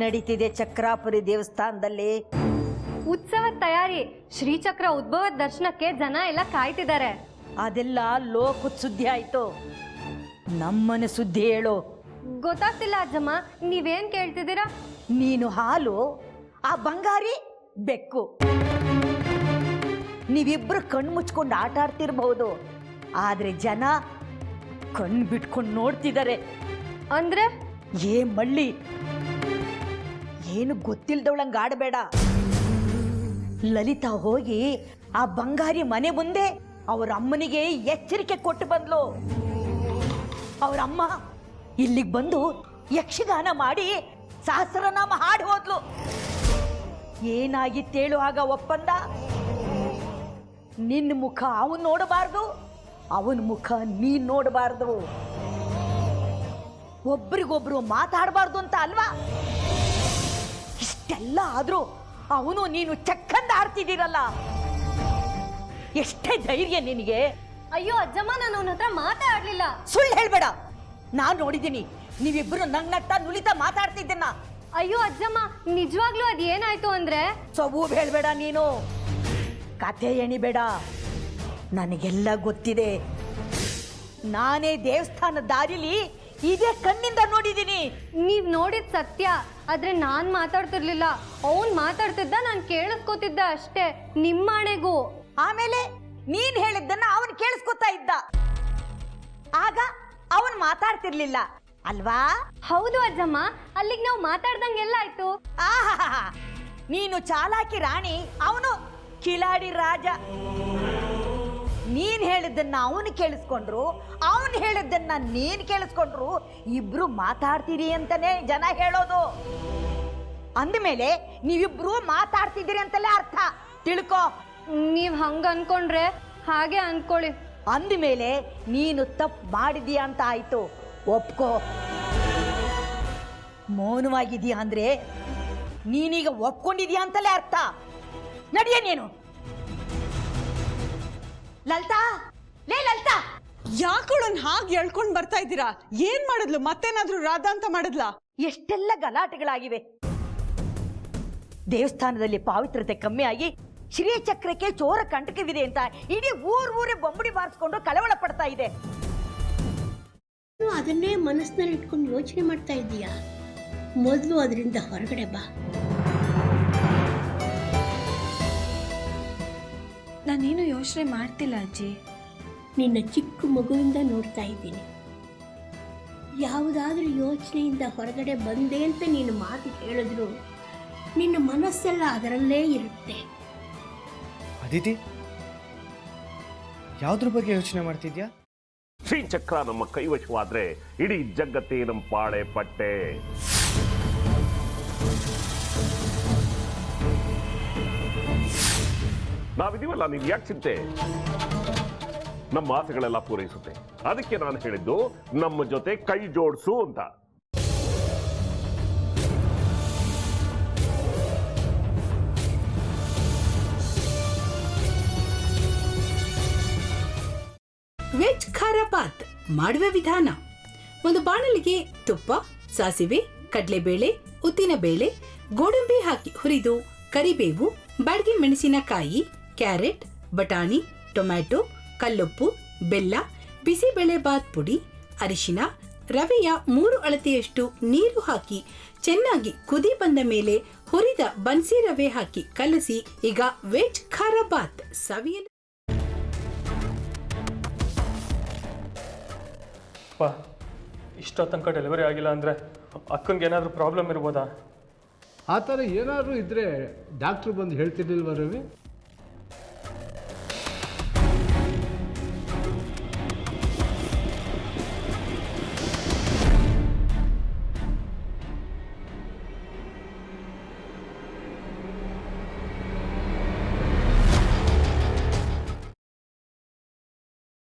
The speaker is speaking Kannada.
ನಡೀತಿದೆ ಚಕ್ರಾಪುರಿ ದೇವಸ್ಥಾನದಲ್ಲಿ? ಉತ್ಸವದ ತಯಾರಿ, ಶ್ರೀಚಕ್ರ ಉದ್ಭವದ ದರ್ಶನಕ್ಕೆ ಜನ ಎಲ್ಲ ಕಾಯ್ತಿದ್ದಾರೆ. ಅದೆಲ್ಲ ಲೋಕದ ಸುದ್ದಿ ಆಯ್ತು. ನಮ್ಮನೆ ಸುದ್ದಿ ಹೇಳು. ಗೊತ್ತಾಗ್ತಿಲ್ಲ ಅಜ್ಜಮ್ಮ, ನೀವೇನ್ ಕೇಳ್ತಿದ್ದೀರಾ? ನೀನು ಹಾಲು, ಆ ಬಂಗಾರಿ ಬೆಕ್ಕು, ನೀವಿಬ್ರು ಕಣ್ಣು ಮುಚ್ಕೊಂಡು ಆಟ ಆಡ್ತಿರ್ಬಹುದು, ಆದ್ರೆ ಜನ ಕಣ್ಣು ಬಿಟ್ಕೊಂಡು ನೋಡ್ತಿದ್ದಾರೆ. ಅಂದ್ರೆ ಮಳ್ಳಿ, ಏನು ಗೊತ್ತಿಲ್ದವಳಂಗ ಆಡಬೇಡ. ಲಲಿತಾ ಹೋಗಿ ಆ ಬಂಗಾರಿ ಮನೆ ಮುಂದೆ ಅವ್ರ ಅಮ್ಮನಿಗೆ ಎಚ್ಚರಿಕೆ ಕೊಟ್ಟು ಬಂದ್ಲು. ಅವರಮ್ಮ ಇಲ್ಲಿಗೆ ಬಂದು ಯಕ್ಷಗಾನ ಮಾಡಿ ಸಹಸ್ರನಾಮ ಹಾಡಿ ಹೋದ್ಲು. ಏನಾಗಿತ್ತೇಳು ಆಗ ಒಪ್ಪಂದ? ನಿನ್ನ ಮುಖ ಅವನು ನೋಡಬಾರ್ದು, ಅವನ ಮುಖ ನೀನ್ ನೋಡಬಾರ್ದು, ಒಬ್ರಿಗೊಬ್ರು ಮಾತಾಡಬಾರ್ದು ಅಂತ ಅಲ್ವಾ? ಇಷ್ಟೆಲ್ಲ ಆದ್ರೂ ಅವನು ನೀನು ಚಕ್ಕಂದ ಆಡ್ತಿದ್ದೀರಲ್ಲ, ಎಷ್ಟೇ ಧೈರ್ಯ ನಿನಗೆ? ಅಯ್ಯೋ ಅಜ್ಜಮ್ಮ, ನಾನು ಅವನ ಹತ್ರ ಮಾತಾಡ್ಲಿಲ್ಲ. ಸುಳ್ಳು ಹೇಳ್ಬೇಡ, ನಾನ್ ನೋಡಿದ್ದೀನಿ ನೀವಿಬ್ರು ನಗ್ನಗ್ತಾ ನುಲಿತಾ ಮಾತಾಡ್ತಿದ್ದನ್ನ. ಅಯ್ಯೋ ಅಜ್ಜಮ್ಮ, ನಿಜವಾಗ್ಲೂ ಅದ್ ಏನಾಯ್ತು ಅಂದ್ರೆ? ಸಬೂ ಹೇಳ್ಬೇಡ ನೀನು, ಕಥೆ ಎಣಿಬೇಡ, ನನಗೆಲ್ಲ ಗೊತ್ತಿದೆ. ನಾನೇ ದೇವಸ್ಥಾನ ದಾರಿಲಿ ಇದೇ ಕಣ್ಣಿಂದ ನೋಡಿದ್ದೀನಿ. ನೀವ್ ನೋಡಿದ್ ಸತ್ಯ, ಆದ್ರೆ ನಾನ್ ಮಾತಾಡ್ತಿರ್ಲಿಲ್ಲ, ಅವನ್ ಮಾತಾಡ್ತಿದ್ದ, ನಾನ್ ಕೇಳಿಸ್ಕೊತಿದ್ದ ಅಷ್ಟೇ, ನಿಮ್ಮಾಣೆಗೂ. ಆಮೇಲೆ ನೀನ್ ಹೇಳಿದ್ದನ್ನ ಅವನ್ ಕೇಳಿಸ್ಕೊತಾ ಇದ್ದ, ಆಗ ಅವನ್ ಮಾತಾಡ್ತಿರ್ಲಿಲ್ಲ ಅಲ್ವಾ? ಹೌದು ಅಜ್ಜಮ್ಮ, ಅಲ್ಲಿಗೆ ನಾವು ಮಾತಾಡ್ದಂಗೆಲ್ಲ ಆಯ್ತು. ಆಹಾ, ನೀನು ಚಾಲಾಕಿ ರಾಣಿ, ಅವನು ಕಿಲಾಡಿ ರಾಜ. ನೀನ್ ಹೇಳಿದ್ದನ್ನ ಅವನು ಕೇಳಿಸ್ಕೊಂಡ್ರು, ಅವನು ಹೇಳಿದ್ದನ್ನ ನೀನ್ ಕೇಳಿಸ್ಕೊಂಡ್ರು, ಇಬ್ರು ಮಾತಾಡ್ತೀರಿ ಅಂತಾನೆ ಜನ ಹೇಳೋದು. ಅಂದಮೇಲೆ ನೀವಿಬ್ರು ಮಾತಾಡ್ತಿದ್ದೀರಿ ಅಂತಲೇ ಅರ್ಥ, ತಿಳ್ಕೊ. ನೀವ್ ಹಂಗ ಅನ್ಕೊಂಡ್ರೆ ಹಾಗೆ ಅನ್ಕೊಳ್ಳಿ. ಅಂದಮೇಲೆ ನೀನು ತಪ್ಪು ಮಾಡಿದೀಯ ಅಂತ ಆಯ್ತು, ಒಪ್ಕೋ. ಮೌನವಾಗಿದೀಯ ಅಂದ್ರೆ ನೀನೀಗ ಒಪ್ಕೊಂಡಿದೀಯ ಅಂತಲೇ ಅರ್ಥ. ನಡಿಯ ನೀನು. ಲಲಿತಾ, ಲೇ ಲಲಿತಾ, ಯಾಕೋಳನ್ ಹಾಗೆ ಎಳ್ಕೊಂಡ್ ಬರ್ತಾ ಇದ್ದೀರಾ? ಏನ್ ಮಾಡಿದ್ಲು? ಮತ್ತೇನಾದ್ರೂ ರಾಧಾ ಅಂತ ಮಾಡಿದ್ಲಾ? ಎಷ್ಟೆಲ್ಲ ಗಲಾಟೆಗಳಾಗಿವೆ. ದೇವಸ್ಥಾನದಲ್ಲಿ ಪಾವಿತ್ರತೆ ಕಮ್ಮಿ ಆಗಿ ಶ್ರೀಚಕ್ರಕ್ಕೆ ಚೋರ ಕಂಟಕವಿದೆ ಅಂತ ಇಡೀ ಊರೇ ಬೊಂಬಡಿ ಬಾರಿಸ್ಕೊಂಡು ಕಳವಳ ಪಡ್ತಾ ಇದೆ. ಅದನ್ನೇ ಮನಸ್ಸಿನಲ್ಲಿ ಇಟ್ಕೊಂಡು ಯೋಚನೆ ಮಾಡ್ತಾ ಇದ್ದೀಯಾ? ಮೊದಲು ಅದರಿಂದ ಹೊರಗಡೆ ಬಾ. ನಾನೇನು ಯೋಚನೆ ಮಾಡ್ತಿಲ್ಲ ಅಜ್ಜಿ. ನಿನ್ನ ಚಿಕ್ಕ ಮಗುವಿಂದ ನೋಡ್ತಾ ಇದ್ದೀನಿ. ಯಾವುದಾದ್ರೂ ಯೋಚನೆಯಿಂದ ಹೊರಗಡೆ ಬಂದೆ ಅಂತ ನೀನು ಮಾತು ಹೇಳಿದ್ರು ನಿನ್ನ ಮನಸ್ಸೆಲ್ಲ ಅದರಲ್ಲೇ ಇರುತ್ತೆ. ಅದಿತಿ, ಯಾವ್ದ್ರ ಬಗ್ಗೆ ಯೋಚನೆ ಮಾಡ್ತಿದ್ಯಾ? ಶ್ರೀಚಕ್ರ ನಮ್ಮ ಕೈವಶವಾದ್ರೆ ಇಡೀ ಜಗತ್ತೇ ನಮ್ಮ ಪಾಳೆ ಪಟ್ಟೆ. ನಾವಿದೀವಲ್ಲ, ನೀನ್ ಯಾಕೆ ಚಿಂತೆ? ನಮ್ಮ ಆಸೆಗಳೆಲ್ಲ ಪೂರೈಸುತ್ತೆ. ಅದಕ್ಕೆ ನಾನು ಹೇಳಿದ್ದು ನಮ್ಮ ಜೊತೆ ಕೈ ಜೋಡಿಸು ಅಂತ. ವೆಜ್ ಖಾರ ಬಾತ್ ಮಾಡುವ ವಿಧಾನ: ಒಂದು ಬಾಣಲಿಗೆ ತುಪ್ಪ, ಸಾಸಿವೆ, ಕಡಲೆಬೇಳೆ, ಉದ್ದಿನಬೇಳೆ, ಗೋಡಂಬಿ ಹಾಕಿ ಹುರಿದು ಕರಿಬೇವು, ಬಾಡಿಗೆ ಮೆಣಸಿನಕಾಯಿ, ಕ್ಯಾರೆಟ್, ಬಟಾಣಿ, ಟೊಮ್ಯಾಟೊ, ಕಲ್ಲುಪ್ಪು, ಬೆಲ್ಲ, ಬಿಸಿಬೇಳೆ ಬಾತ್ ಪುಡಿ, ಅರಿಶಿನ, ರವೆಯ 3 ಅಳತೆಯಷ್ಟು ನೀರು ಹಾಕಿ ಚೆನ್ನಾಗಿ ಕುದಿ ಬಂದ ಮೇಲೆ ಹುರಿದ ಬನ್ಸಿ ರವೆ ಹಾಕಿ ಕಲಸಿ. ಈಗ ವೆಜ್ ಖಾರ ಬಾತ್ ಸವಿಯಲು. ಇಷ್ಟೋ ತನಕ ಡೆಲಿವರಿ ಆಗಿಲ್ಲ ಅಂದರೆ ಅಕ್ಕಂಗೆ ಏನಾದರೂ ಪ್ರಾಬ್ಲಮ್ ಇರ್ಬೋದಾ? ಆ ಥರ ಏನಾದರೂ ಇದ್ದರೆ ಡಾಕ್ಟ್ರು ಬಂದು ಹೇಳ್ತಿರ್ಲಿಲ್ವ ರವಿ?